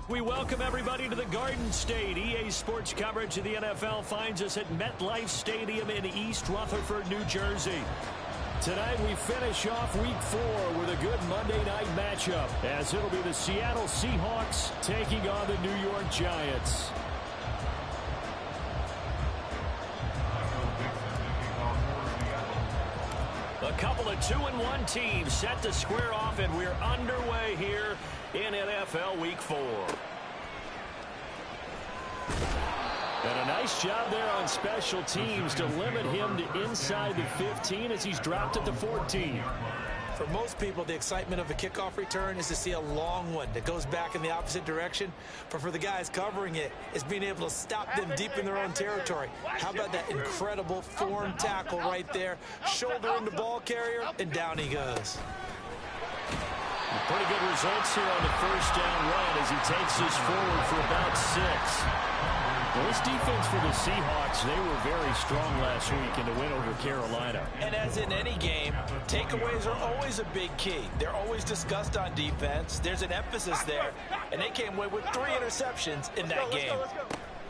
We welcome everybody to the Garden State. EA Sports coverage of the NFL finds us at MetLife Stadium in East Rutherford, New Jersey. Tonight we finish off Week 4 with a good Monday night matchup, as it'll be the Seattle Seahawks taking on the New York Giants. A couple of 2-1 teams set to square off, and we're underway here in NFL Week 4. And a nice job there on special teams to limit him to inside the 15 as he's dropped at the 14. For most people, the excitement of a kickoff return is to see a long one that goes back in the opposite direction. But for the guys covering it, it's being able to stop them deep in their own territory. How about that incredible form tackle right there? Shoulder in the ball carrier, and down he goes. Pretty good results here on the first down run as he takes us forward for about 6. Well, this defense for the Seahawks, they were very strong last week in the win over Carolina. And as in any game, takeaways are always a big key. They're always discussed on defense. There's an emphasis there, and they came away with 3 interceptions in that game.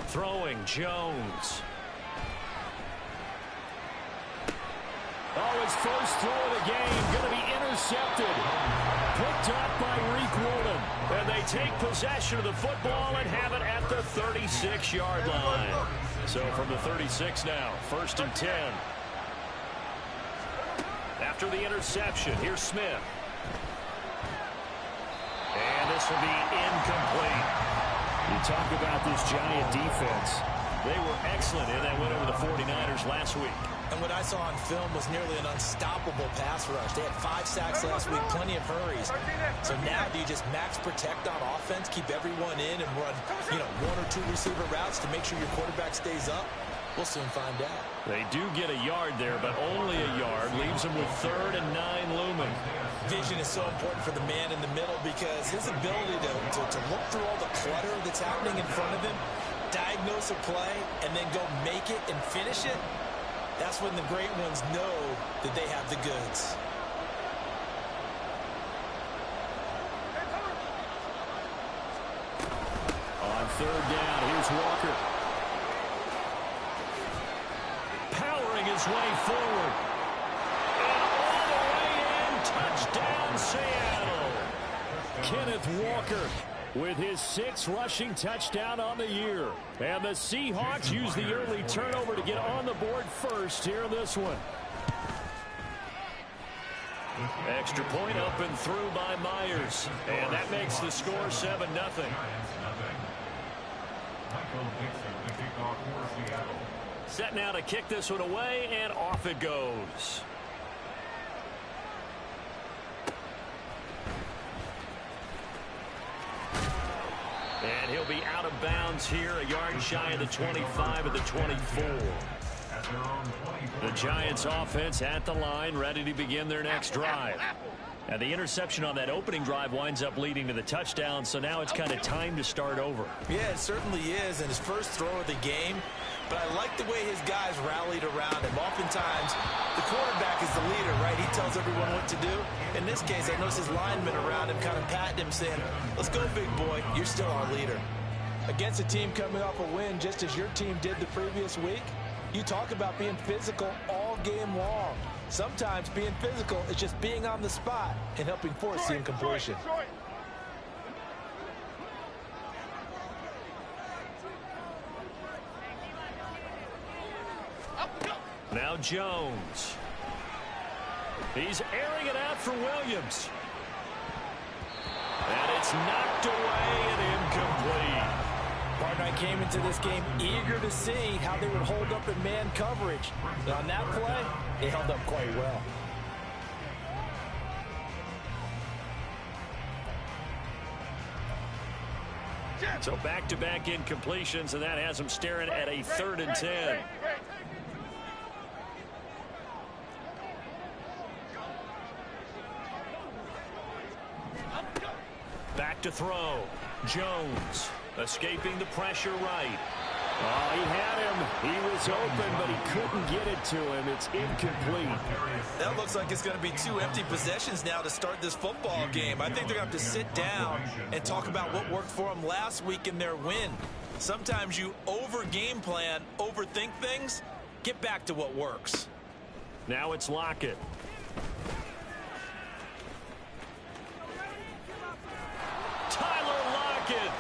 Throwing Jones. Oh, his first throw of the game going to be intercepted. Picked up by Reek Woolen. And they take possession of the football and have it at the 36-yard line. So from the 36 now, 1st and 10. After the interception, here's Smith. And this will be incomplete. You talk about this Giant defense. They were excellent in that win over the 49ers last week. And what I saw on film was nearly an unstoppable pass rush. They had 5 sacks last week, plenty of hurries. So now do you just max protect on offense, keep everyone in, and run, 1 or 2 receiver routes to make sure your quarterback stays up? We'll soon find out. They do get a yard there, but only a yard. Leaves them with 3rd and 9 looming. Vision is so important for the man in the middle because his ability to look through all the clutter that's happening in front of him, diagnose a play, and then go make it and finish it, that's when the great ones know that they have the goods. On 3rd down, here's Walker. Powering his way forward. And all the way in, touchdown Seattle. Kenneth Walker with his 6th rushing touchdown on the year. And the Seahawks use the early turnover to get on the board first here in this one. Extra point up and through by Myers. And that makes the score 7-0. Set now to kick this one away, and off it goes. And he'll be out of bounds here, a yard shy of the 25 at the 24. The Giants offense at the line, ready to begin their next drive. And the interception on that opening drive winds up leading to the touchdown, so now it's kind of time to start over. Yeah, it certainly is, and his first throw of the game. But I like the way his guys rallied around him. Oftentimes, the quarterback is the leader, right? He tells everyone what to do. In this case, I noticed his linemen around him kind of patting him, saying, "Let's go, big boy. You're still our leader." Against a team coming off a win, just as your team did the previous week, you talk about being physical all game long. Sometimes being physical is just being on the spot and helping force the incompletion. Now Jones. He's airing it out for Williams. And it's knocked away and incomplete. Partner, I came into this game eager to see how they would hold up in man coverage. And on that play, they held up quite well. So back-to-back incompletions, and that has them staring at a 3rd and 10. Back to throw. Jones escaping the pressure right. Oh, he had him. He was open, but he couldn't get it to him. It's incomplete. That looks like it's going to be 2 empty possessions now to start this football game. I think they're going to have to sit down and talk about what worked for them last week in their win. Sometimes you over-game plan, overthink things. Get back to what works. Now it's Lockett. Tyler Lockett.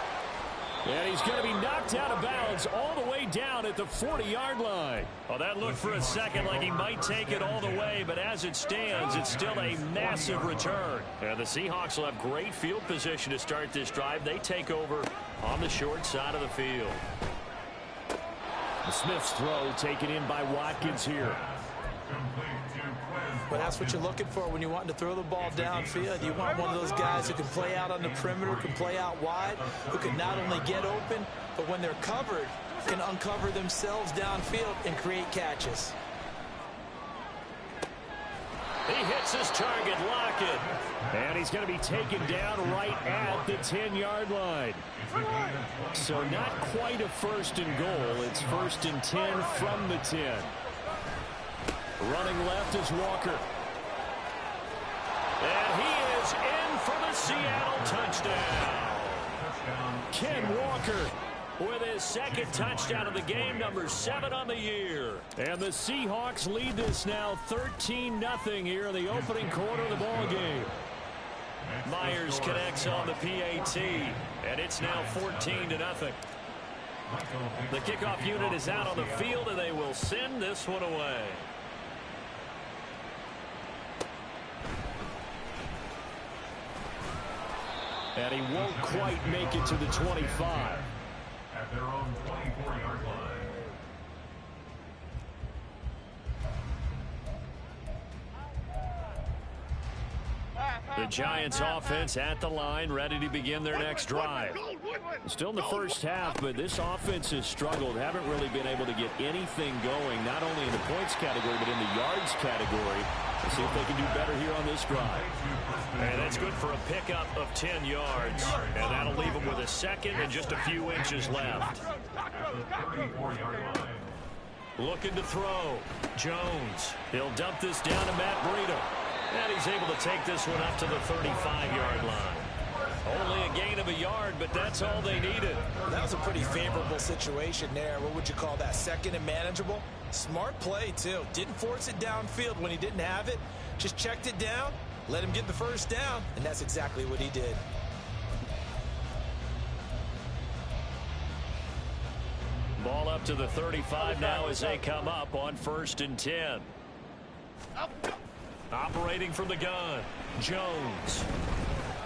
And he's going to be knocked out of bounds all the way down at the 40-yard line. Oh, that looked for a second like he might take it all the way, but as it stands, it's still a massive return. And the Seahawks will have great field position to start this drive. They take over on the short side of the field. Smith's throw taken in by Watkins here. But that's what you're looking for when you want to throw the ball downfield. You want one of those guys who can play out on the perimeter, can play out wide, who can not only get open, but when they're covered, can uncover themselves downfield and create catches. He hits his target, Lockett. And he's going to be taken down right at the 10-yard line. So not quite a first and goal. It's 1st and 10 from the 10. Running left is Walker. And he is in for the Seattle touchdown. Ken Walker with his 2nd touchdown of the game, number 7 on the year. And the Seahawks lead this now 13-0 here in the opening quarter of the ball game. Myers connects on the PAT, and it's now 14-0. The kickoff unit is out on the field, and they will send this one away. And he won't quite make it to the 25. At their own 24-yard line. The Giants offense at the line, ready to begin their next drive. Still in the first half, but this offense has struggled. Haven't really been able to get anything going, not only in the points category, but in the yards category. Let's see if they can do better here on this drive. And that's good for a pickup of 10 yards. And that'll leave them with a 2nd and just a few inches left. Looking to throw. Jones. He'll dump this down to Matt Breida. And he's able to take this one up to the 35-yard line. Only a gain of a yard, but that's all they needed. That was a pretty favorable situation there. What would you call that? 2nd and manageable? Smart play, too. Didn't force it downfield when he didn't have it. Just checked it down, let him get the first down, and that's exactly what he did. Ball up to the 35 now as they come up on 1st and 10. Operating from the gun, Jones.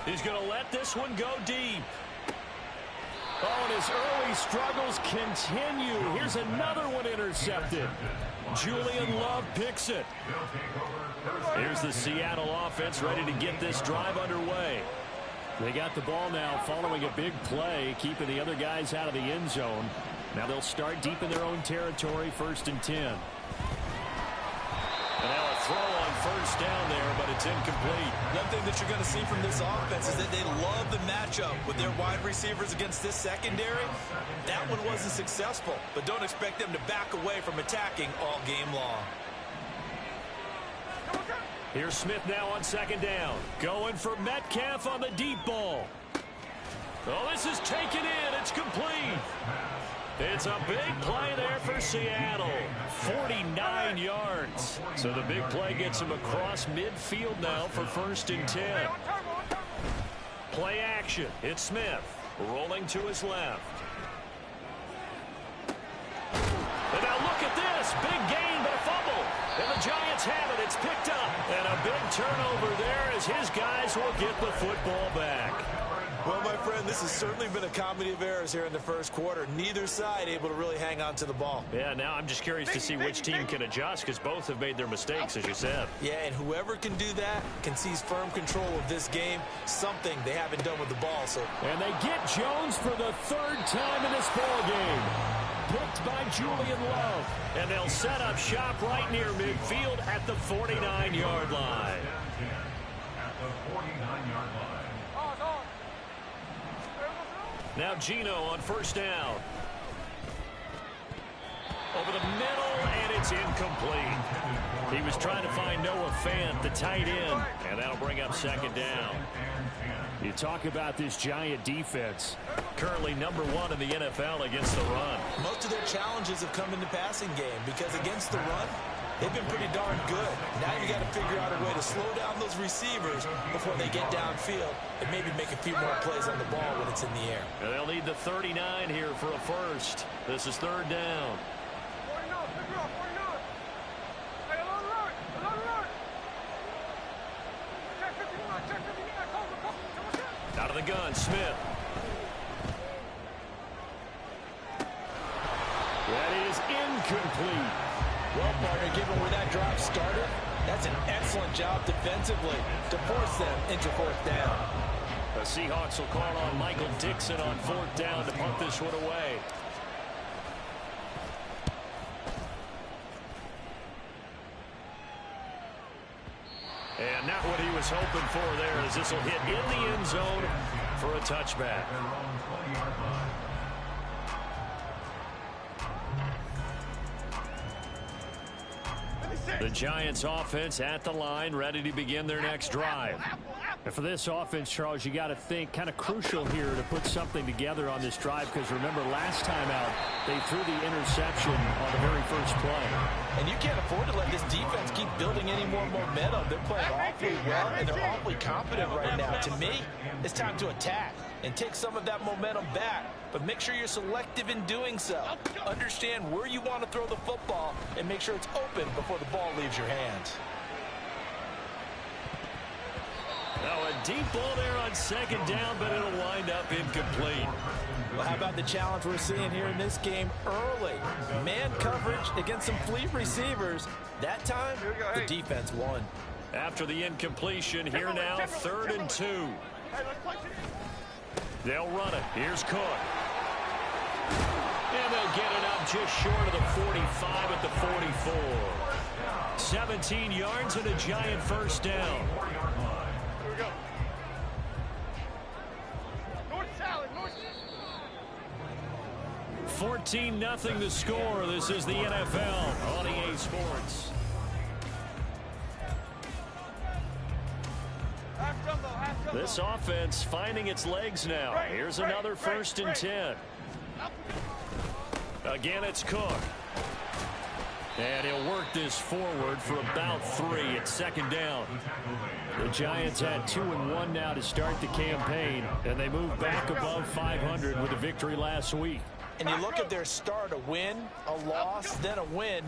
He's going to let this one go deep. Oh, and his early struggles continue. Here's another one intercepted. Julian Love picks it. Here's the Seattle offense ready to get this drive underway. They got the ball now following a big play, keeping the other guys out of the end zone. Now they'll start deep in their own territory, 1st and 10. And now a throw on 1st down there, but it's incomplete. One thing that you're going to see from this offense is that they love the matchup with their wide receivers against this secondary. That one wasn't successful, but don't expect them to back away from attacking all game long. Here's Smith now on 2nd down. Going for Metcalf on the deep ball. Oh, this is taken in. It's complete. It's a big play there for Seattle. 49 yards. So the big play gets him across midfield now for 1st and 10. Play action. It's Smith rolling to his left. And now look at this. Big gain, but a fumble. And the Giants have it. It's picked up. And a big turnover there as his guys will get the football back. Well, my friend, this has certainly been a comedy of errors here in the first quarter. Neither side able to really hang on to the ball. Yeah, now I'm just curious to see which team can adjust because both have made their mistakes, as you said. Yeah, and whoever can do that can seize firm control of this game, something they haven't done with the ball. And they get Jones for the 3rd time in this ball game. Picked by Julian Love. And they'll set up shop right near midfield at the 49-yard line. At the 49-yard line. Now Geno on 1st down. over the middle, and it's incomplete. He was trying to find Noah Fant, the tight end, and that'll bring up second down. You talk about this Giant defense, currently number 1 in the NFL against the run. Most of their challenges have come in the passing game because against the run, they've been pretty darn good. Now you got to figure out a way to slow down those receivers before they get downfield and maybe make a few more plays on the ball when it's in the air. And they'll need the 39 here for a first. This is third down. Out of the gun, Smith. That is incomplete. Well, partner, given where that drive started, that's an excellent job defensively to force them into fourth down. The Seahawks will call on Michael Dixon on fourth down to punt this one away. And not what he was hoping for there, as this will hit in the end zone for a touchback. The Giants offense at the line, ready to begin their next drive. And for this offense, Charles, you got to think kind of crucial here to put something together on this drive, because remember last time out they threw the interception on the very first play. And you can't afford to let this defense keep building any more momentum. They're playing awfully well, and they're awfully confident right now. To me, it's time to attack and take some of that momentum back. But make sure you're selective in doing so. Understand where you want to throw the football and make sure it's open before the ball leaves your hands. Now a deep ball there on second down, but it'll wind up incomplete. Well, how about the challenge we're seeing here in this game early? Man coverage against some fleet receivers. That time, the defense won. After the incompletion, here now, 3rd and 2. They'll run it. Here's Cook. And they'll get it up just short of the 45 at the 44. 17 yards and a Giant first down. 14-0 the score. This is the NFL on EA Sports. This offense finding its legs now. Here's another 1st and 10. Again, it's Cook. And he'll work this forward for about 3 at second down. The Giants had 2-1 now to start the campaign, and they moved back above 500 with a victory last week. And you look at their start, a win, a loss, then a win.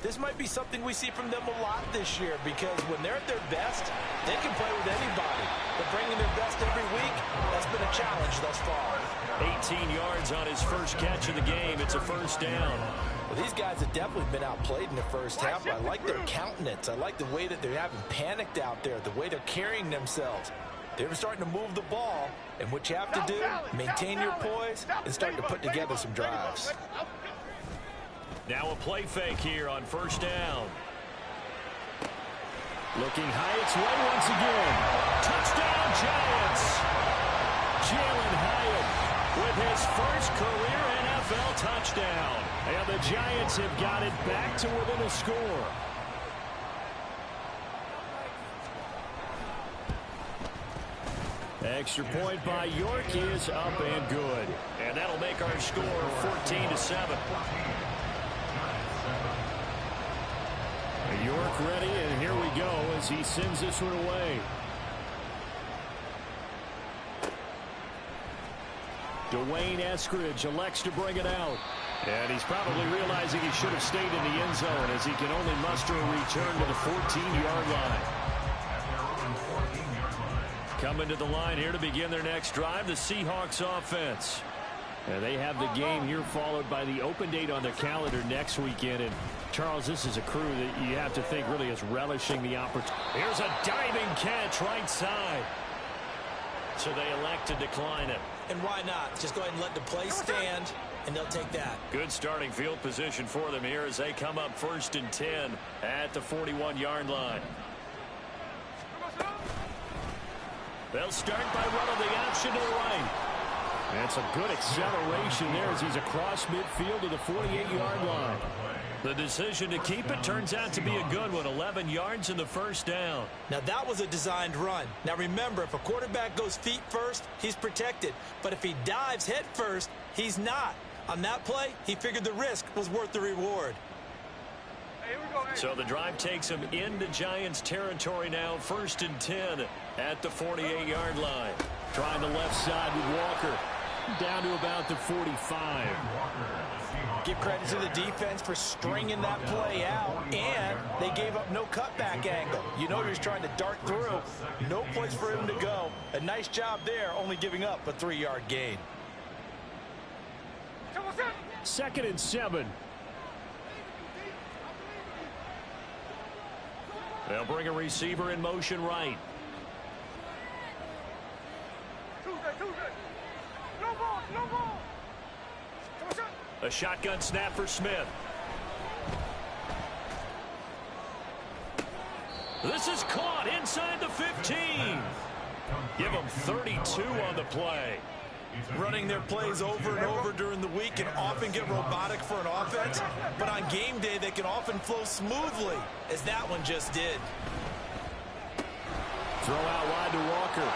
This might be something we see from them a lot this year, because when they're at their best, they can play with anybody. But bringing their best every week, that's been a challenge thus far. 18 yards on his first catch of the game. It's a first down. Well, these guys have definitely been outplayed in the first half. I like their countenance. I like the way that they haven't panicked out there, the way they're carrying themselves. They're starting to move the ball, and what you have to do, maintain your poise and start to put together some drives. Now a play fake here on first down. Looking Hyatt's way once again. Touchdown, Giants. Jalen Hyatt with his first career NFL touchdown. And the Giants have got it back to within a score. Extra point by York is up and good. And that'll make our score 14-7. York ready, and here we go as he sends this one away. Dwayne Eskridge elects to bring it out. And he's probably realizing he should have stayed in the end zone, as he can only muster a return to the 14-yard line. Coming to the line here to begin their next drive, the Seahawks offense. And they have the game here followed by the open date on their calendar next weekend. And Charles, this is a crew that you have to think really is relishing the opportunity. Here's a diving catch right side. So they elect to decline it. And why not? Just go ahead and let the play stand, and they'll take that. Good starting field position for them here as they come up 1st and 10 at the 41-yard line. They'll start by running the option to the right. That's a good acceleration there as he's across midfield to the 48-yard line. The decision to keep it turns out to be a good one. 11 yards in the first down. Now that was a designed run. Now remember, if a quarterback goes feet first, he's protected. But if he dives head first, he's not. On that play, he figured the risk was worth the reward. So the drive takes him into Giants territory now. 1st and 10 at the 48-yard line. Trying the left side with Walker. Down to about the 45. Give credit to the defense for stringing that play out, and they gave up no cutback angle. You know he's trying to dart through. No place for him to go. A nice job there, only giving up a 3-yard gain. 2nd and 7. They'll bring a receiver in motion right. A shotgun snap for Smith. This is caught inside the 15. Give them 32 on the play. Running their plays over and over during the week can often get robotic for an offense, but on game day they can often flow smoothly, as that one just did. Throw out wide to Walker.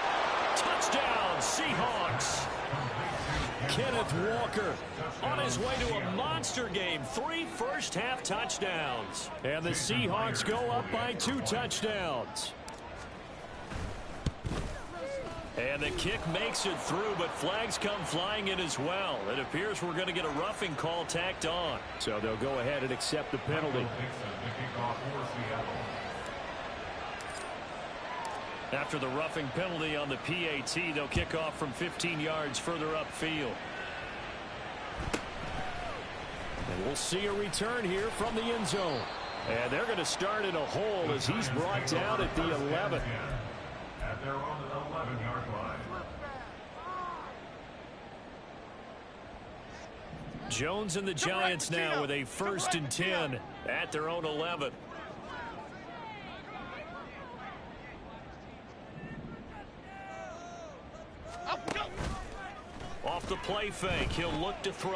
Touchdown, Seahawks. Kenneth Walker on his way to a monster game. 3 first-half touchdowns. And the Seahawks go up by 2 touchdowns. And the kick makes it through, but flags come flying in as well. It appears we're going to get a roughing call tacked on. So they'll go ahead and accept the penalty. After the roughing penalty on the PAT, they'll kick off from 15 yards further upfield. And we'll see a return here from the end zone. And they're going to start in a hole as he's brought down at the 11. At their own 11-yard line. Jones and the Giants now with a 1st and 10 at their own 11. Off the play fake, he'll look to throw.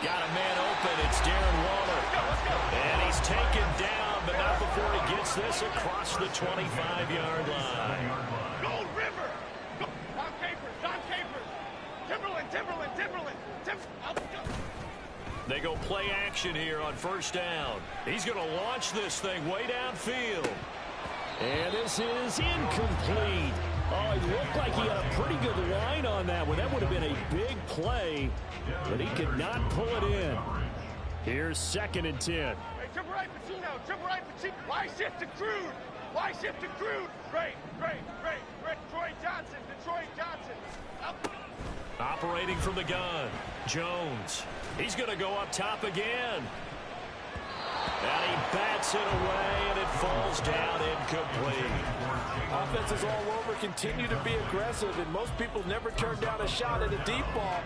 Got a man open, it's Darren Waller. And he's taken down, but not before he gets this across the 25-yard line. Gold River! Don Capers! Timberland! They go play action here on 1st down. He's going to launch this thing way downfield. And this is incomplete. Oh, it looked like he had a pretty good line on that one. That would have been a big play, but he could not pull it in. Here's 2nd and 10. Hey, triple right Pacino. Why shift to Crude? Great. Detroit Johnson. Operating from the gun, Jones. He's going to go up top again. And he bats it away, and it falls down incomplete. Offenses all over continue to be aggressive, and most people never turn down a shot at a deep ball.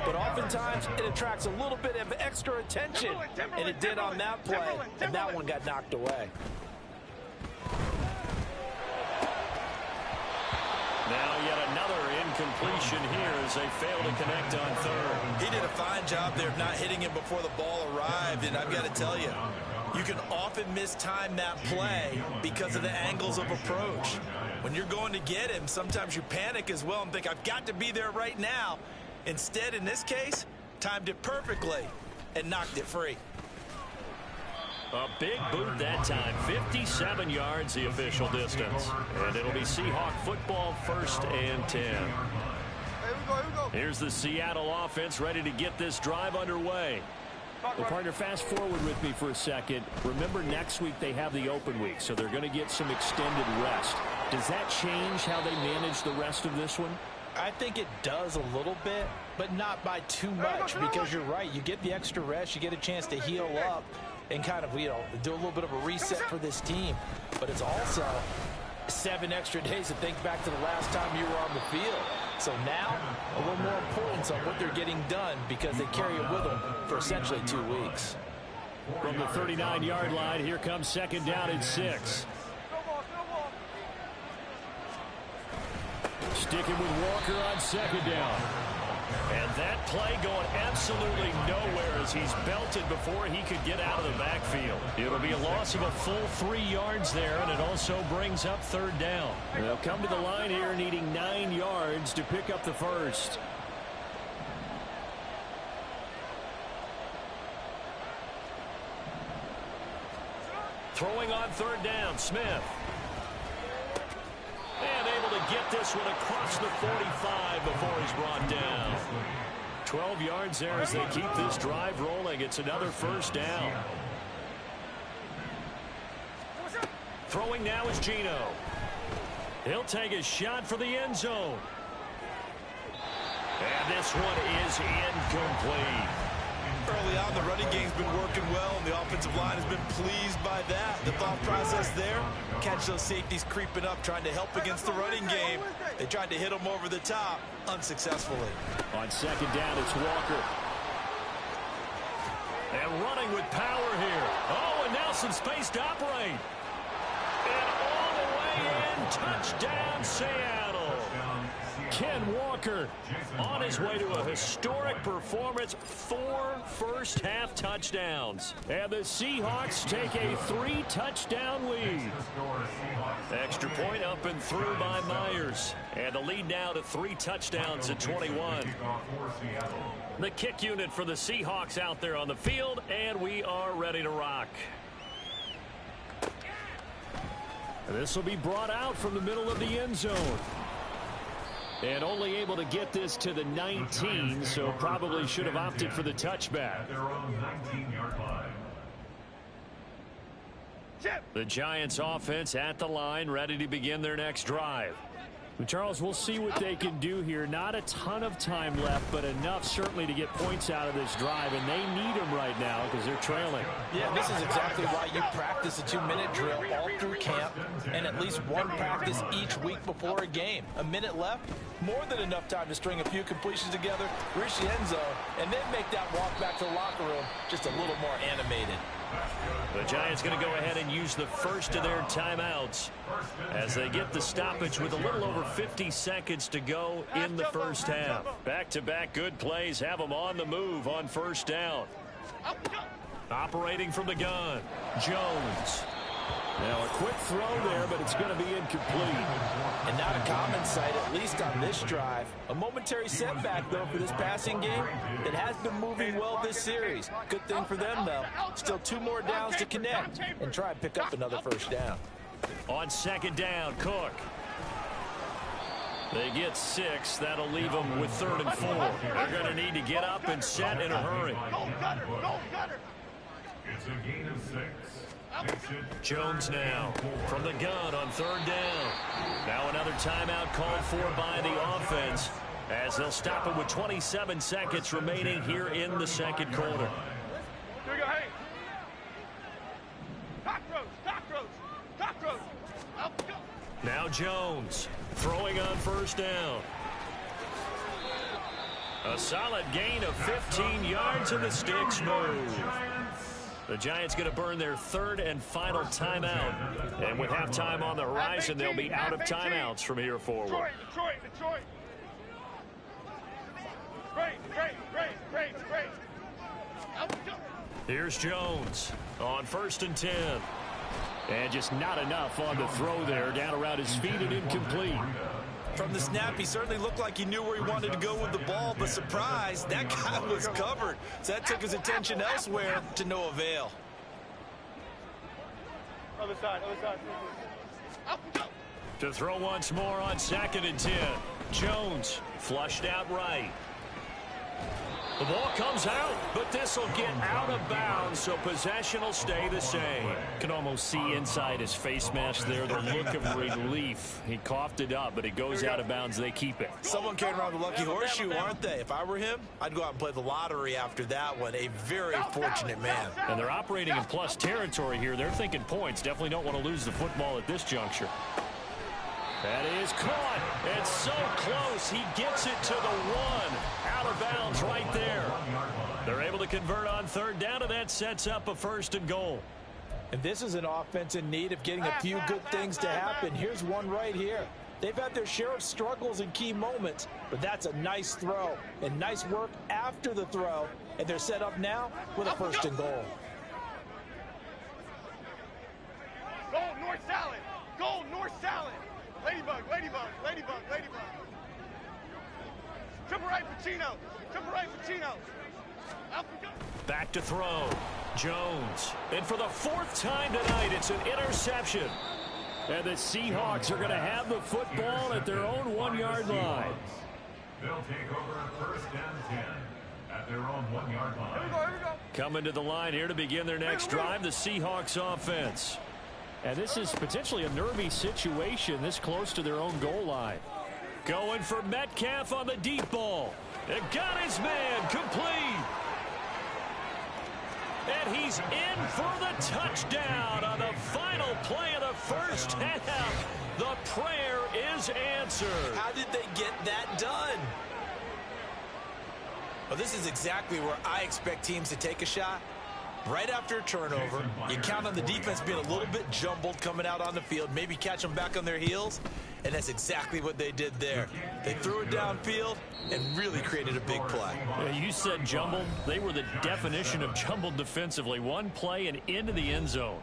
But oftentimes, it attracts a little bit of extra attention, and it did on that play, and that one got knocked away. Now yet another incompletion here as they fail to connect on 3rd. He did a fine job there of not hitting him before the ball arrived, and I've got to tell you, you can often mistime that play because of the angles of approach. When you're going to get him, sometimes you panic as well and think, I've got to be there right now. Instead, in this case, timed it perfectly and knocked it free. A big boot that time. 57 yards the official distance. And it'll be Seahawk football, 1st and 10. Here we go. Here's the Seattle offense ready to get this drive underway. Well, partner, fast forward with me for a second. Remember, next week they have the open week, so they're going to get some extended rest. Does that change how they manage the rest of this one? I think it does a little bit, but not by too much, because you're right. You get the extra rest. You get a chance to heal up and kind of, do a little bit of a reset for this team. But it's also 7 extra days to think back to the last time you were on the field. So now, a little more importance on what they're getting done because they carry it with them for essentially 2 weeks. From the 39-yard line, here comes 2nd down and 6. sticking with Walker on second down. And that play going absolutely nowhere as he's belted before he could get out of the backfield. It'll be a loss of a full 3 yards there, and it also brings up third down. They'll come to the line here needing 9 yards to pick up the first. Throwing on third down, Smith. And able to get this one across the 45 before he's brought down. 12 yards there as they keep this drive rolling. It's another first down. Throwing now is Geno. He'll take a shot for the end zone. And this one is incomplete. Early on, the running game's been working well, and the offensive line has been pleased by that. The thought process there, catch those safeties creeping up, trying to help against the running game. They tried to hit them over the top, unsuccessfully. On second down, it's Walker. And running with power here. Oh, and now some space to operate. And all the way in, touchdown, Seattle. Ken Walker on his way to a historic performance, 4 first-half touchdowns. And the Seahawks take a 3-touchdown lead. Extra point up and through by Myers. And the lead now to 3 touchdowns at 21. The kick unit for the Seahawks out there on the field, and we are ready to rock. This will be brought out from the middle of the end zone. And only able to get this to the 19, so probably should have opted for the touchback. The Giants offense at the line, ready to begin their next drive. Charles, we'll see what they can do here. Not a ton of time left, but enough certainly to get points out of this drive, and they need them right now because they're trailing. Yeah, this is exactly why you practice a 2-minute drill all through camp and at least one practice each week before a game. A minute left, more than enough time to string a few completions together, reach the end zone, and then make that walk back to the locker room just a little more animated. The Giants going to go ahead and use the first of their timeouts as they get the stoppage with a little over 50 seconds to go in the first half. Back-to-back good plays have them on the move on first down. Operating from the gun, Jones. Now a quick throw there, but it's going to be incomplete. And not a common sight, at least on this drive. A momentary setback, though, for this passing game. It has been moving well this series. Good thing for them, though. Still 2 more downs to connect and try and pick up another first down. On second down, Cook. They get 6. That'll leave them with 3rd and 4. They're going to need to get up and set in a hurry. It's a gain of 6. Jones now from the gun on 3rd down. Now another timeout called for by the offense as they'll stop it with 27 seconds remaining here in the second quarter. Here we go, hey. Cockroach. Now Jones throwing on first down. A solid gain of 15 yards and the sticks move. The Giants going to burn their 3rd and final timeout. And with halftime on the horizon, they'll be out of timeouts from here forward. Detroit. Great. Here's Jones on 1st and 10. And just not enough on the throw there. Down around his feet and incomplete. From the snap, he certainly looked like he knew where he wanted to go with the ball, but surprise, that guy was covered. So that took his attention elsewhere to no avail. Other side. To throw once more on 2nd and 10. Jones flushed out right. The ball comes out, but this will get out of bounds, so possession will stay the same. Can almost see inside his face mask there the look of relief. He coughed it up, but it goes out of bounds. They keep it. Someone came around the lucky horseshoe, aren't they? If I were him, I'd go out and play the lottery after that one. A very fortunate man. And they're operating in plus territory here. They're thinking points. Definitely don't want to lose the football at this juncture. That is caught. It's so close. He gets it to the 1. Out of bounds right there. They're able to convert on 3rd down, and that sets up a 1st and goal. And this is an offense in need of getting a few good things to happen. Here's one right here. They've had their share of struggles in key moments, but that's a nice throw and nice work after the throw, and they're set up now with a first and goal. Goal, north salad. Goal, north salad. Ladybug, ladybug, ladybug, ladybug. Triple right, Pacino. Triple right, Pacino. Back to throw. Jones. And for the fourth time tonight, it's an interception. And the Seahawks are going to have the football at their own 1-yard line. They'll take over first and 10 at their own 1-yard line. Here we go, here we go. Coming to the line here to begin their next drive, the Seahawks offense. And this is potentially a nervy situation this close to their own goal line. Going for Metcalf on the deep ball. And got his man complete. And he's in for the touchdown on the final play of the first half. The prayer is answered. How did they get that done? Well, this is exactly where I expect teams to take a shot. Right after a turnover, you count on the defense being a little bit jumbled coming out on the field, maybe catch them back on their heels, and that's exactly what they did there. They threw it downfield and really created a big play. You said jumbled. They were the definition of jumbled defensively. One play and into the end zone.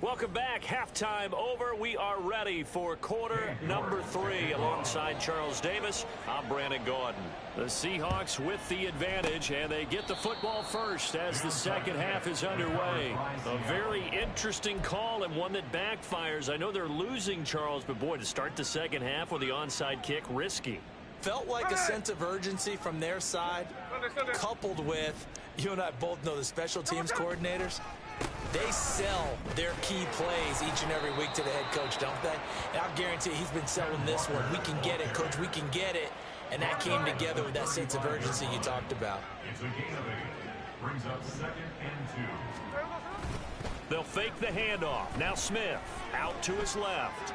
Welcome back. Halftime over. We are ready for quarter number 3 alongside Charles Davis. I'm Brandon Gaudin. The Seahawks with the advantage, and they get the football first as the second half is underway. A very interesting call and one that backfires. I know they're losing, Charles, but boy, to start the second half with the onside kick, risky. Felt like a sense of urgency from their side, coupled with, you and I both know the special teams coordinators. They sell their key plays each and every week to the head coach, don't they? And I'll guarantee he's been selling this one. We can get it, coach. We can get it. And that came together with that sense of urgency you talked about. It's a gain of 8. Brings up 2nd and 2. They'll fake the handoff. Now Smith out to his left.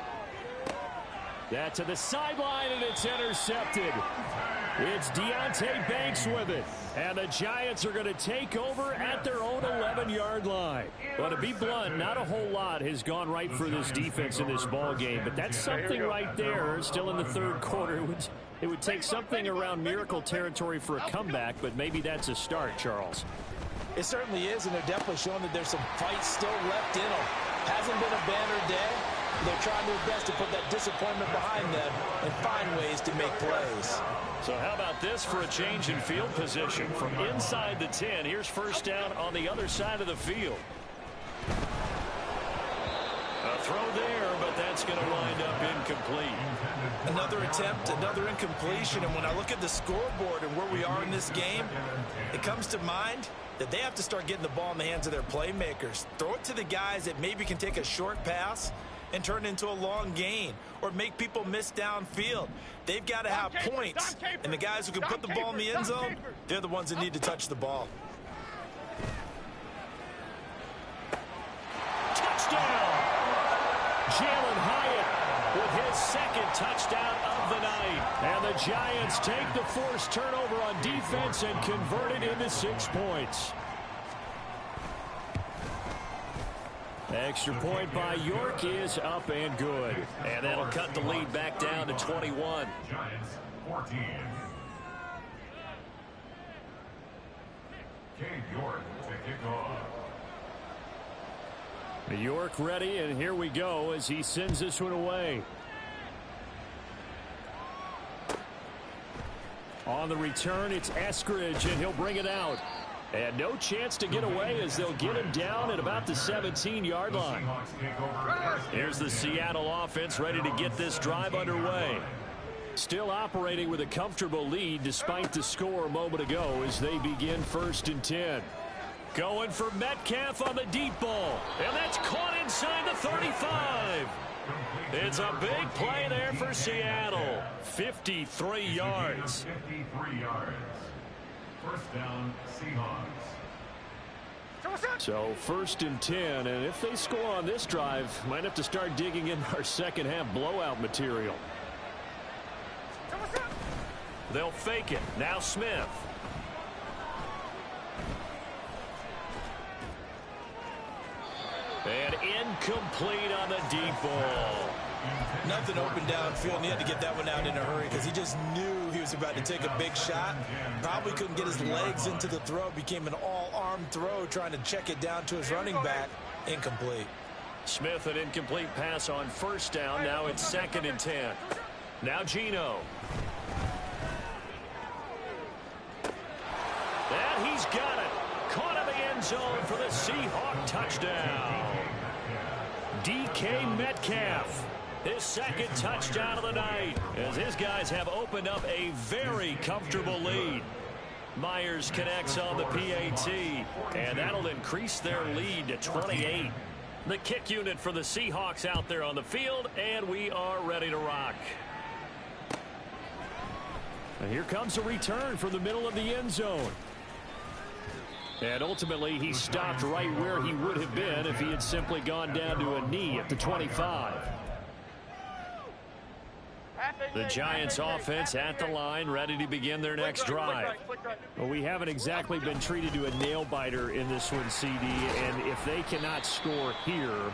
That to the sideline, and it's intercepted. It's Deonte Banks with it. And the Giants are going to take over at their own 11-yard line. Well, to be blunt, not a whole lot has gone right for this defense in this ball game, but that's something right there. Still in the third quarter. It would take something around miracle territory for a comeback, but maybe that's a start, Charles. It certainly is, and they're definitely showing that there's some fight still left in them. Hasn't been a banner day. They're trying their best to put that disappointment behind them and find ways to make plays. So how about this for a change in field position? From inside the 10, here's first down on the other side of the field. A throw there, but that's going to wind up incomplete. Another attempt, another incompletion, and when I look at the scoreboard and where we are in this game, it comes to mind that they have to start getting the ball in the hands of their playmakers. Throw it to the guys that maybe can take a short pass and turn it into a long gain or make people miss downfield. They've got to have points, and the guys who can put the ball in the end zone, they're the ones that need to touch the ball. Touchdown! Jalen Hyatt with his second touchdown of the night. And the Giants take the forced turnover on defense and convert it into 6 points. Extra point by York is up and good. And that'll cut the lead back down to 21. Giants 14. Cade York to kick off. York ready, and here we go as he sends this one away. On the return, it's Eskridge, and he'll bring it out. And no chance to get away as they'll get him down at about the 17-yard line. Here's the Seattle offense ready to get this drive underway. Still operating with a comfortable lead despite the score a moment ago as they begin 1st and 10. Going for Metcalf on the deep ball. And that's caught inside the 35. It's a big play there for Seattle. 53 yards. 53 yards. First down, Seahawks. So 1st and 10, and if they score on this drive, might have to start digging in our second half blowout material. They'll fake it. Now Smith. And incomplete on the deep ball. Nothing open downfield, and he had to get that one out in a hurry because he just knew he was about to take a big shot. Probably couldn't get his legs into the throw. Became an all-arm throw trying to check it down to his running back. Incomplete. Smith, an incomplete pass on 1st down. Now it's 2nd and 10. Now Geno. And he's got it. Caught in the end zone for the Seahawk touchdown. DK Metcalf. His 2nd touchdown of the night as his guys have opened up a very comfortable lead. Myers connects on the PAT, and that'll increase their lead to 28. The kick unit for the Seahawks out there on the field, and we are ready to rock. And here comes a return from the middle of the end zone. And ultimately, he stopped right where he would have been if he had simply gone down to a knee at the 25. The Giants offense at the line, ready to begin their next drive. Well, we haven't exactly been treated to a nail-biter in this one, CD, and if they cannot score here,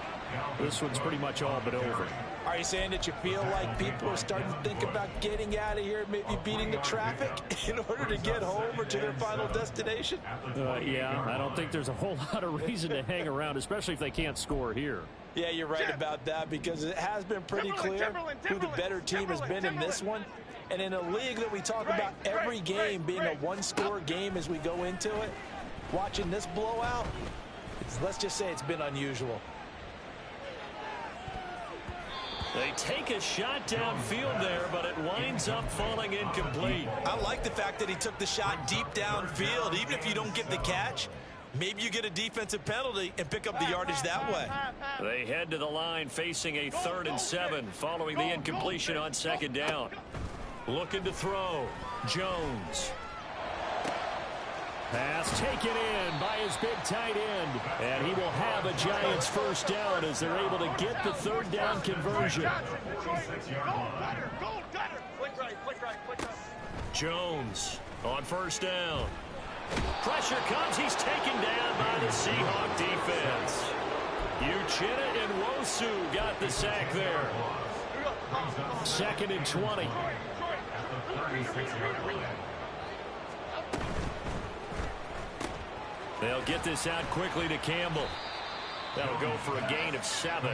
this one's pretty much all but over. Are you saying that you feel like people are starting to think about getting out of here, maybe beating the traffic in order to get home or to their final destination? Yeah, I don't think there's a whole lot of reason to hang around, especially if they can't score here. Yeah, you're right about that because it has been pretty clear who the better team has been in this one. And in a league that we talk about every game being a one-score game as we go into it, watching this blowout, let's just say it's been unusual. They take a shot downfield there, but it winds up falling incomplete. I like the fact that he took the shot deep downfield. Even if you don't get the catch, maybe you get a defensive penalty and pick up the yardage that way. They head to the line facing a 3rd and 7 following the incompletion on 2nd down. Looking to throw. Jones. Pass taken in by his big tight end. And he will have a Giants 1st down as they're able to get the 3rd down conversion. Jones on 1st down. Pressure comes. He's taken down by the Seahawk defense. Uchenna and Wosu got the sack there. 2nd and 20. They'll get this out quickly to Campbell. That'll go for a gain of 7.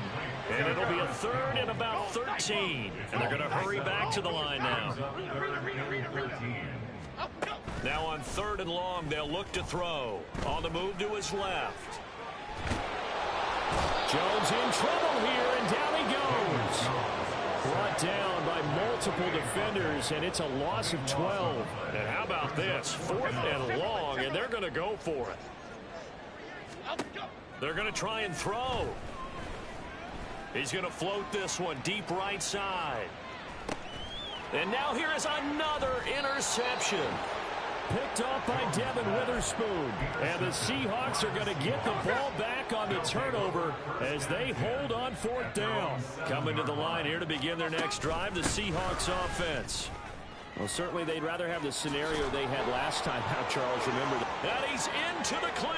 And it'll be a 3rd and about 13. And they're going to hurry back to the line now. Now on 3rd and long, they'll look to throw. On the move to his left. Jones in trouble here, and down he goes. Brought down by multiple defenders, and it's a loss of 12. And how about this? 4th and long, and they're going to go for it. They're going to try and throw. He's going to float this one deep right side. And now here is another interception. Picked off by Devin Witherspoon. And the Seahawks are going to get the ball back on the turnover as they hold on 4th down. Coming to the line here to begin their next drive, the Seahawks offense. Well, certainly they'd rather have the scenario they had last time out, Charles. Remember that. And he's into the clear.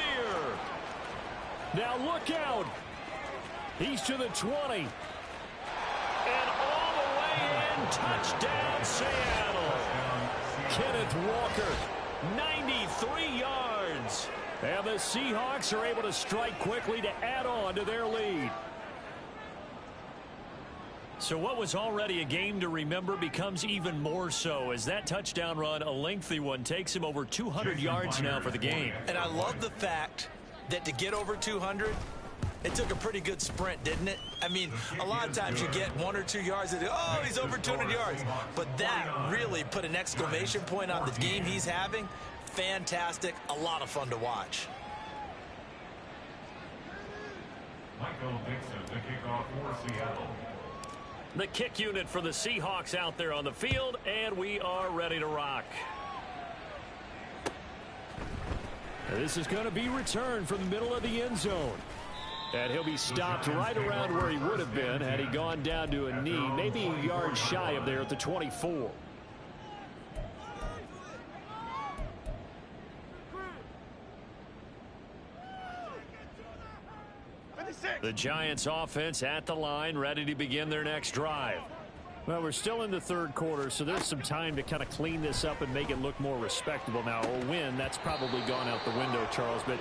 Now look out. He's to the 20. And all the way in. Touchdown, Seattle. Kenneth Walker, 93 yards. And the Seahawks are able to strike quickly to add on to their lead. So what was already a game to remember becomes even more so as that touchdown run, a lengthy one, takes him over 200 yards now for the game. And I love the fact that to get over 200, it took a pretty good sprint, didn't it? I mean, a lot of times you get 1 or 2 yards and, oh, he's over 200 yards. But that really put an exclamation point on the game he's having. Fantastic. A lot of fun to watch. Michael Dixon to kick off for Seattle. The kick unit for the Seahawks out there on the field, and we are ready to rock. And this is going to be returned from the middle of the end zone. And he'll be stopped right around where he would have been had he gone down to a knee, maybe a yard shy of there at the 24. The Giants offense at the line, ready to begin their next drive. Well, we're still in the third quarter, so there's some time to kind of clean this up and make it look more respectable. Now, a win, that's probably gone out the window, Charles, but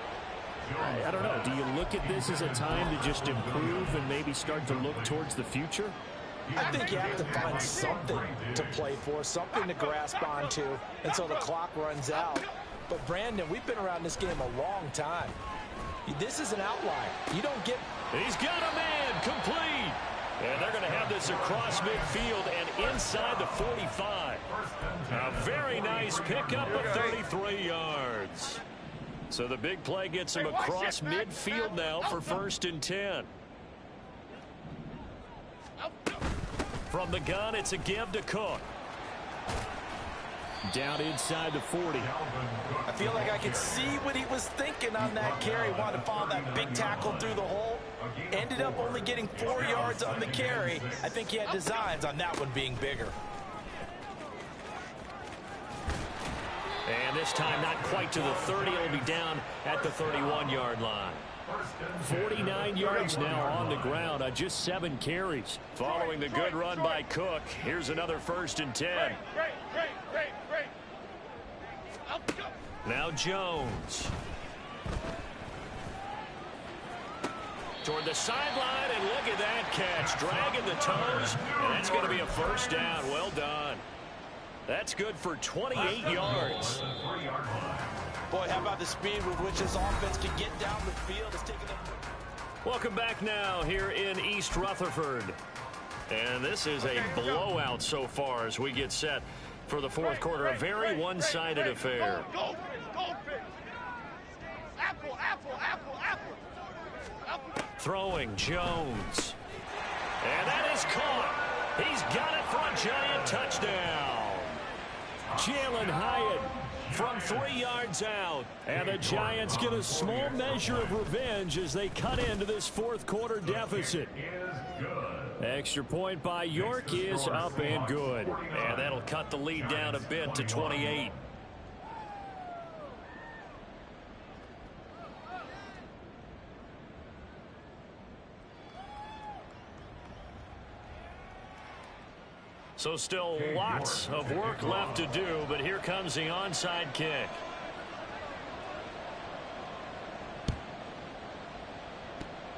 I don't know. Do you look at this as a time to just improve and maybe start to look towards the future? I think you have to find something to play for, something to grasp onto until the clock runs out. But, Brandon, we've been around this game a long time. This is an outlier. You don't get... He's got a man complete. And they're going to have this across midfield and inside the 45. A very nice pickup of 33 yards. So the big play gets him across midfield now for 1st and 10. From the gun, it's a give to Cook. Down inside the 40. I feel like I could see what he was thinking on that carry. Wanted to follow that big tackle through the hole. Ended up only getting 4 yards on the carry. I think he had designs on that one being bigger. And this time not quite to the 30. It'll be down at the 31-yard line. 49 yards now on the ground on just 7 carries. Following the good run by Cook, here's another 1st and 10. Great. Now Jones. Toward the sideline, and look at that catch. Dragging the toes, and that's going to be a 1st down. Well done. That's good for 28 yards. Boy, how about the speed with which this offense can get down the field? It's taking them. Welcome back now here in East Rutherford. And this is a blowout so far as we get set for the 4th quarter. A very one-sided affair. Goldfish. Apple. Throwing Jones. And that is caught. He's got it for a Giant touchdown. Jalen Hyatt from 3 yards out. And the Giants get a small measure of revenge as they cut into this 4th quarter deficit. Extra point by York is up and good. And that'll cut the lead down a bit to 28. So still lots of work left to do, but here comes the onside kick.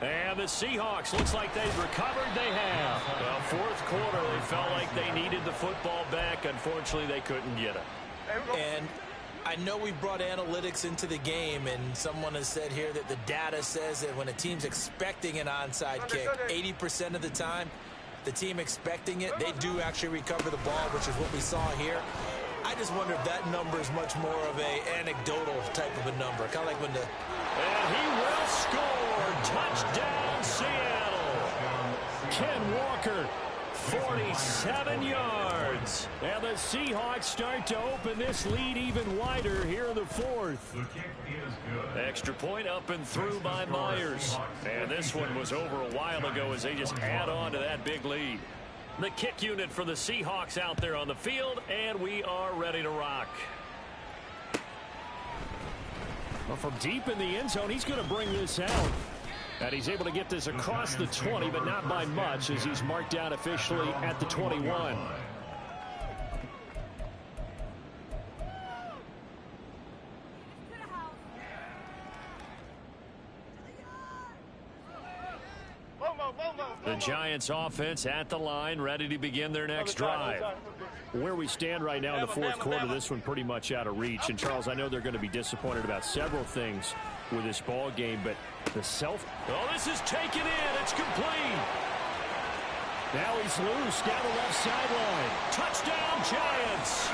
And the Seahawks, looks like they've recovered. They have. Well, 4th quarter, they felt like they needed the football back. Unfortunately, they couldn't get it. And I know we brought analytics into the game, and someone has said here that the data says that when a team's expecting an onside kick, 80% of the time, the team expecting it, they do actually recover the ball, which is what we saw here. I just wonder if that number is much more of a anecdotal type of a number. Kind of like when the... And he will score. Touchdown, Seattle. Ken Walker, 47 yards. And the Seahawks start to open this lead even wider here in the 4th. Extra point up and through by Myers. And this one was over a while ago as they just add on to that big lead. The kick unit for the Seahawks out there on the field, and we are ready to rock. Well, from deep in the end zone, he's going to bring this out. And he's able to get this across the 20, but not by much, as he's marked down officially at the 21. The Giants offense at the line, ready to begin their next drive. Where we stand right now in the 4th quarter, this one pretty much out of reach. And, Charles, I know they're going to be disappointed about several things with this ball game, but the Oh, this is taken in. It's complete. Now he's loose down the left sideline. Touchdown, Giants.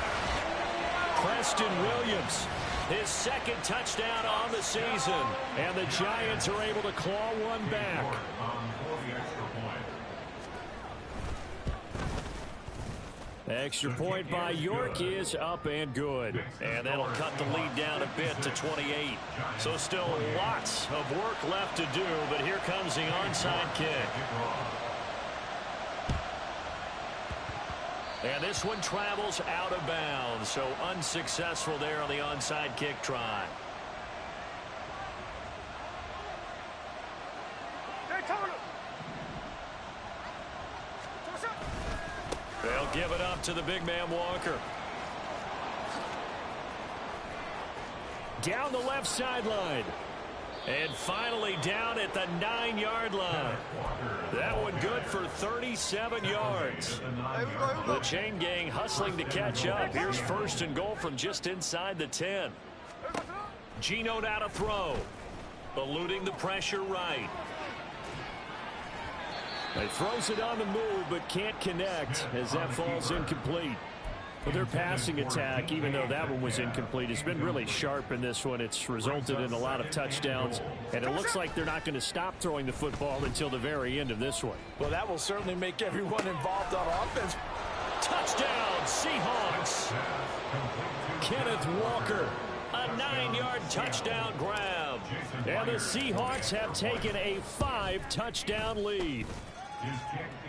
Preston Williams, his 2nd touchdown on the season. And the Giants are able to claw one back. Extra point by York is up and good. And that'll cut the lead down a bit to 28. So still lots of work left to do, but here comes the onside kick. And this one travels out of bounds, so unsuccessful there on the onside kick try. They'll give it up to the big man Walker. Down the left sideline. And finally down at the 9-yard line. That one good for 37 yards. The chain gang hustling to catch up. Here's first and goal from just inside the 10. Geno now to throw. Eluding the pressure right. He throws it on the move but can't connect as that falls incomplete. But their passing attack, even though that one was incomplete, has been really sharp in this one. It's resulted in a lot of touchdowns, and it looks like they're not going to stop throwing the football until the very end of this one. Well, that will certainly make everyone involved on offense. Touchdown, Seahawks. Kenneth Walker, a 9-yard touchdown grab. And the Seahawks have taken a 5-touchdown lead.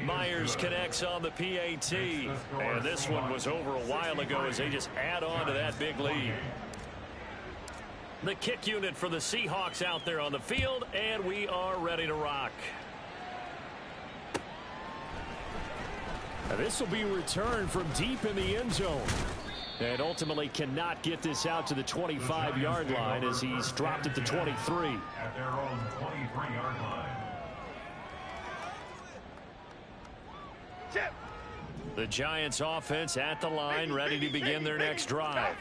Myers connects on the PAT, and this one was over a while ago as they just add on to that big lead. The kick unit for the Seahawks out there on the field, and we are ready to rock. Now this will be returned from deep in the end zone. And ultimately cannot get this out to the 25-yard line as he's dropped at the 23. At their own 23-yard line. The Giants offense at the line, ready to begin their next drive.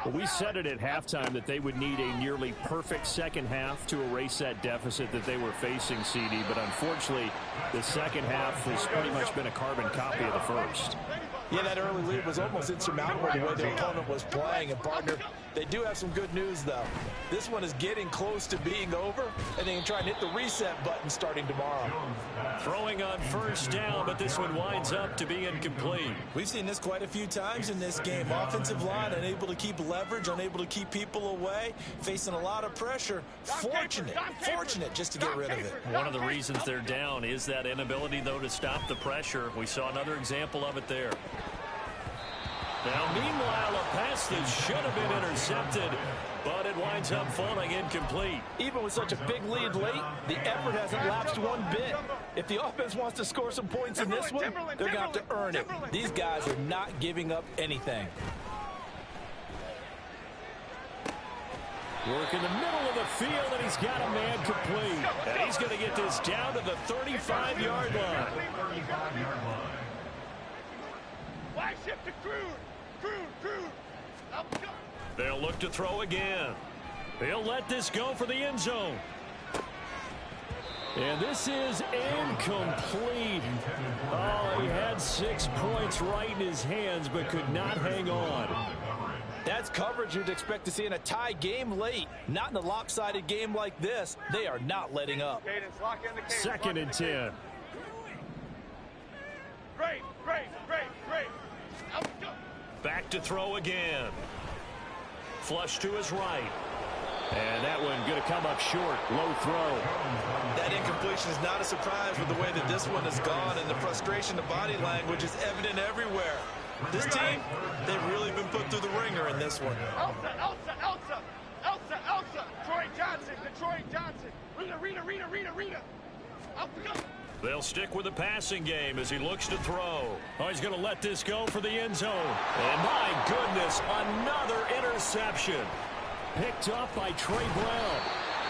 Well, we said it at halftime that they would need a nearly perfect second half to erase that deficit that they were facing, CD. But unfortunately, the second half has pretty much been a carbon copy of the first. Yeah, that early lead was almost insurmountable the way their opponent was playing. And, partner, they do have some good news, though. This one is getting close to being over, and they can try and hit the reset button starting tomorrow. Throwing on first down, but this one winds up to be incomplete. We've seen this quite a few times in this game. Offensive line unable to keep leverage, unable to keep people away, facing a lot of pressure. Fortunate just to get rid of it. One of the reasons they're down is that inability, though, to stop the pressure. We saw another example of it there. Now, meanwhile, a pass that should have been intercepted, but it winds up falling incomplete. Even with such a big lead late, the effort hasn't lapsed one bit. If the offense wants to score some points in this one, they're going to have to earn it. These guys are not giving up anything. Work in the middle of the field, and he's got a man complete. And he's going to get this down to the 35-yard line. Flag shift to Crude. They'll look to throw again. They'll let this go for the end zone. And this is incomplete. Oh, he had 6 points right in his hands, but could not hang on. That's coverage you'd expect to see in a tie game late. Not in a lopsided game like this. They are not letting up. Second and 10. Great. Back to throw again. Flush to his right. And that one going to come up short. Low throw. That incompletion is not a surprise with the way that this one has gone, and the frustration of body language is evident everywhere. This team, they've really been put through the ringer in this one. Elsa. Troy Johnson. Rita. They'll stick with the passing game as he looks to throw. Oh, he's going to let this go for the end zone. And my goodness, another interception. Picked up by Trey Brown.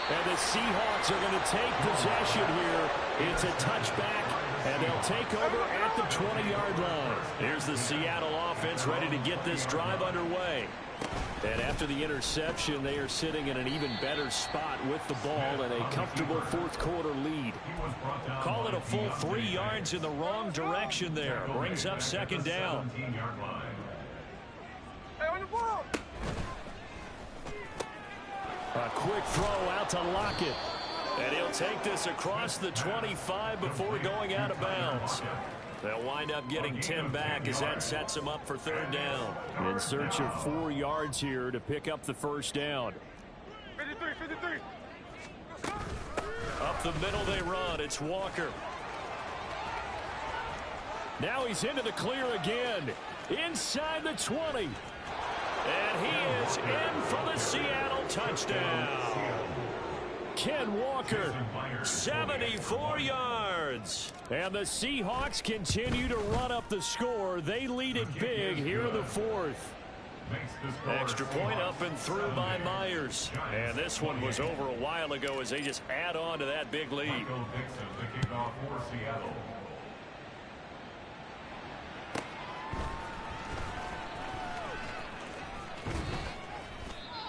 And the Seahawks are going to take possession here. It's a touchback, and they'll take over at the 20-yard line. Here's the Seattle offense ready to get this drive underway. And after the interception, they are sitting in an even better spot with the ball and a comfortable fourth-quarter lead. Call it a full 3 yards in the wrong direction there. Brings up second down. A quick throw out to Lockett. And he'll take this across the 25 before going out of bounds. They'll wind up getting 10 back as that sets them up for third down. In search of 4 yards here to pick up the first down. 53, 53. Up the middle they run. It's Walker. Now he's into the clear again. Inside the 20. And he is in for the Seattle touchdown. Ken Walker, 74 yards. And the Seahawks continue to run up the score. They lead it big here in the fourth. Extra point up and through by Myers. And this one was over a while ago as they just add on to that big lead. Michael Dixon, the kickoff for Seattle.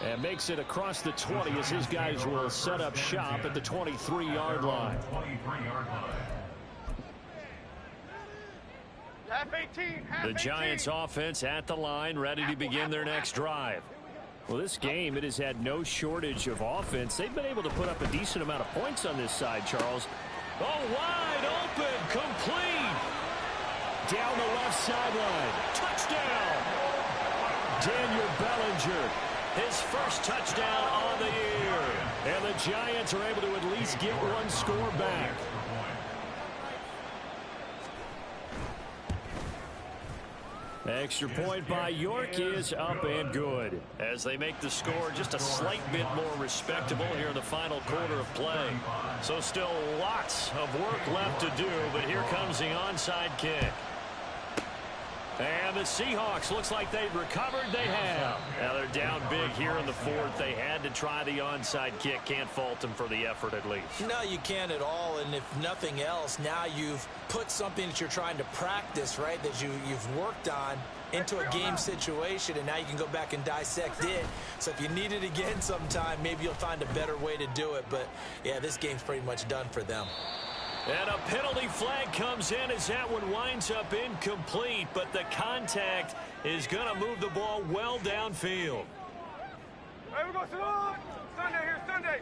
And makes it across the 20 as his guys will set up shop at the 23-yard line. 23-yard line. Half 18, half The 18. Giants offense at the line, ready to begin their next drive. Well, this game, it has had no shortage of offense. They've been able to put up a decent amount of points on this side, Charles. Oh, wide open, complete. Down the left sideline. Touchdown. Daniel Bellinger, his first touchdown on the year. And the Giants are able to at least get one score back. Extra point by York is up and good as they make the score just a slight bit more respectable here in the final quarter of play. So still lots of work left to do, but here comes the onside kick. And the Seahawks, looks like they've recovered. They have. Now they're down big here in the fourth. They had to try the onside kick. Can't fault them for the effort at least. No, you can't at all. And if nothing else, now you've put something that you're trying to practice, right, that you've worked on into a game situation, and now you can go back and dissect it. So if you need it again sometime, maybe you'll find a better way to do it. But, yeah, this game's pretty much done for them. And a penalty flag comes in as that one winds up incomplete, but the contact is going to move the ball well downfield. Hey, we go, Sunday here, Sunday.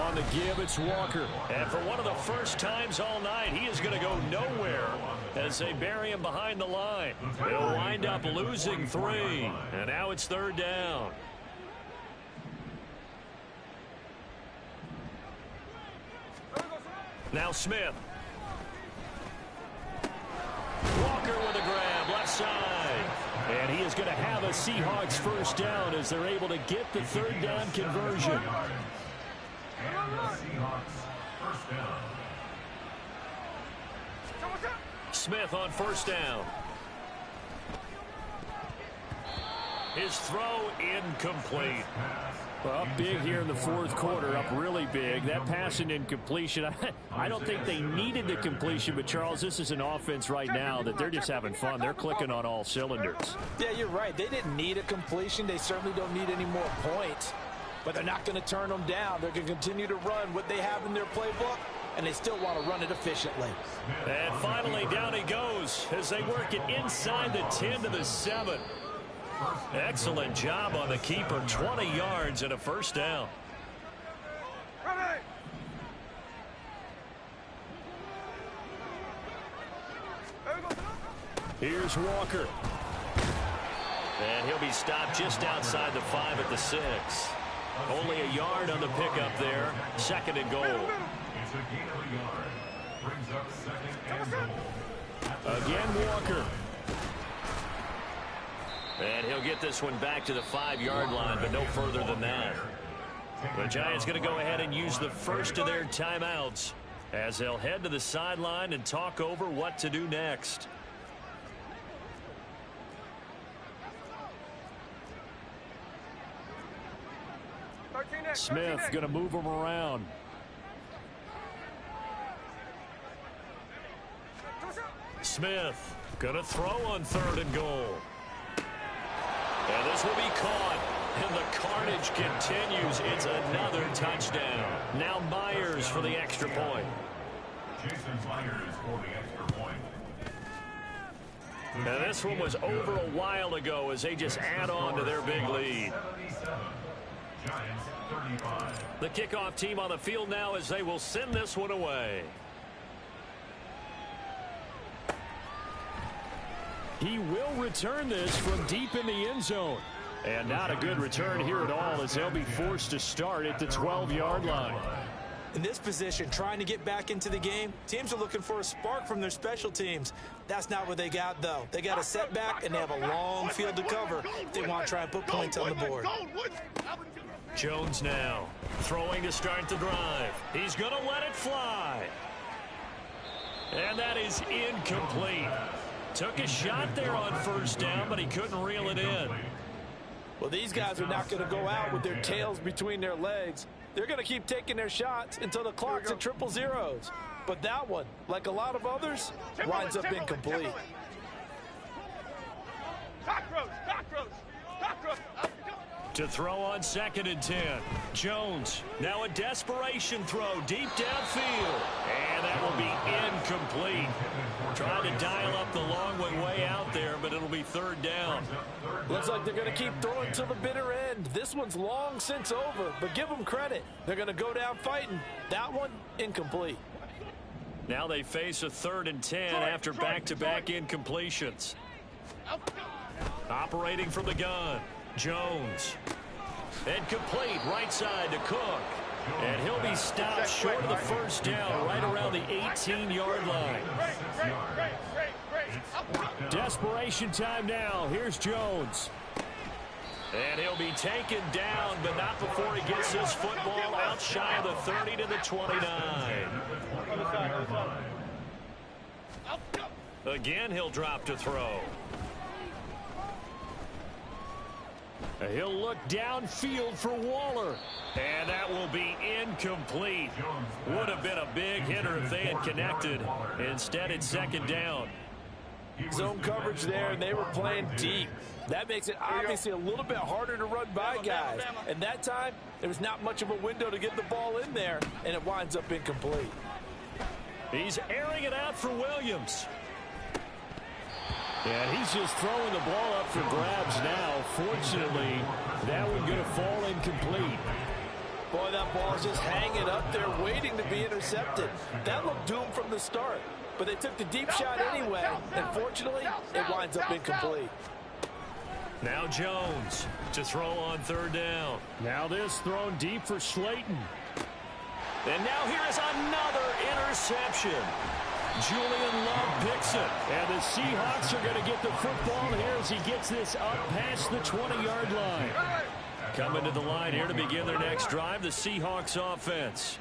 On the give, it's Walker. And for one of the first times all night, he is going to go nowhere as they bury him behind the line. They'll wind up losing 3, and now it's third down. Now Smith. Walker with a grab, left side. And he is going to have a Seahawks first down as they're able to get the third down conversion. And the Seahawks first down. Smith on first down. His throw incomplete. Well, up big here in the fourth quarter, up really big. That pass and incompletion, I don't think they needed the completion, but Charles, this is an offense right now that they're just having fun. They're clicking on all cylinders. Yeah, you're right. They didn't need a completion. They certainly don't need any more points, but they're not going to turn them down. They're going to continue to run what they have in their playbook, and they still want to run it efficiently. And finally, down he goes as they work it inside the 10 to the 7. Excellent job on the keeper. 20 yards and a first down. Here's Walker. And he'll be stopped just outside the 5 at the 6. Only a yard on the pickup there. Second and goal. It's a gain of a yard. Brings up second and goal. Again, Walker. And he'll get this one back to the 5-yard line, but no further than that. The Giants going to go ahead and use the first of their timeouts as they'll head to the sideline and talk over what to do next. Smith going to move him around. Smith going to throw on third and goal. And this will be caught, and the carnage continues. It's another touchdown. Now Myers for the extra point. Jason Myers for the extra point. And this one was over a while ago as they just add on to their big lead. Giants 35. The kickoff team on the field now as they will send this one away. He will return this from deep in the end zone. And not a good return here at all as they'll be forced to start at the 12-yard line. In this position, trying to get back into the game, teams are looking for a spark from their special teams. That's not what they got, though. They got a setback, and they have a long field to cover if they want to try and put points on the board. Jones now throwing to start the drive. He's going to let it fly. And that is incomplete. Took a shot there on first down, but he couldn't reel it in. Well, these guys are not going to go out with their tails between their legs. They're going to keep taking their shots until the clock's at triple zeros. But that one, like a lot of others, winds up incomplete. To throw on 2nd and 10. Jones, now a desperation throw deep downfield. And that will be incomplete. Trying to dial up the long one way out there, but it'll be 3rd down. Looks like they're going to keep throwing till the bitter end. This one's long since over, but give them credit. They're going to go down fighting. That one, incomplete. Now they face a 3rd and 10 after back-to-back incompletions. Operating from the gun. Jones. And complete right side to Cook. And he'll be stopped short of the first down right around the 18-yard line. Desperation time now. Here's Jones. And he'll be taken down, but not before he gets this football out shy of the 30 to the 29. Again, he'll drop to throw. He'll look downfield for Waller. And that will be incomplete. Would have been a big hitter if they had connected. Instead, it's 2nd down. Zone coverage there, and they were playing deep. That makes it obviously a little bit harder to run by guys. And that time, there was not much of a window to get the ball in there, and it winds up incomplete. He's airing it out for Williams. And he's just throwing the ball up for grabs now. Fortunately, that one's going to fall incomplete. Boy, that ball's just hanging up there waiting to be intercepted. That looked doomed from the start. But they took the deep shot anyway, and fortunately, it winds up incomplete. Now Jones to throw on 3rd down. Now this thrown deep for Slayton. And now here is another interception. Julian Love picks it. And the Seahawks are going to get the football here as he gets this up past the 20-yard line. Coming to the line here to begin their next drive, the Seahawks offense.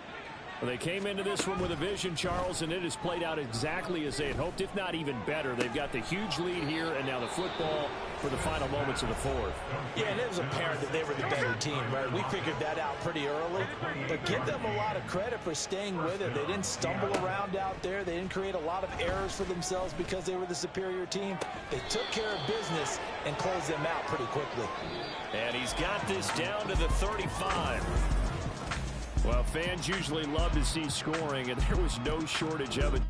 Well, they came into this one with a vision, Charles, and it has played out exactly as they had hoped, if not even better. They've got the huge lead here, and now the football for the final moments of the 4th. Yeah, and it was apparent that they were the better team, right? We figured that out pretty early. But give them a lot of credit for staying with it. They didn't stumble around out there. They didn't create a lot of errors for themselves because they were the superior team. They took care of business and closed them out pretty quickly. And he's got this down to the 35. Well, fans usually love to see scoring, and there was no shortage of it.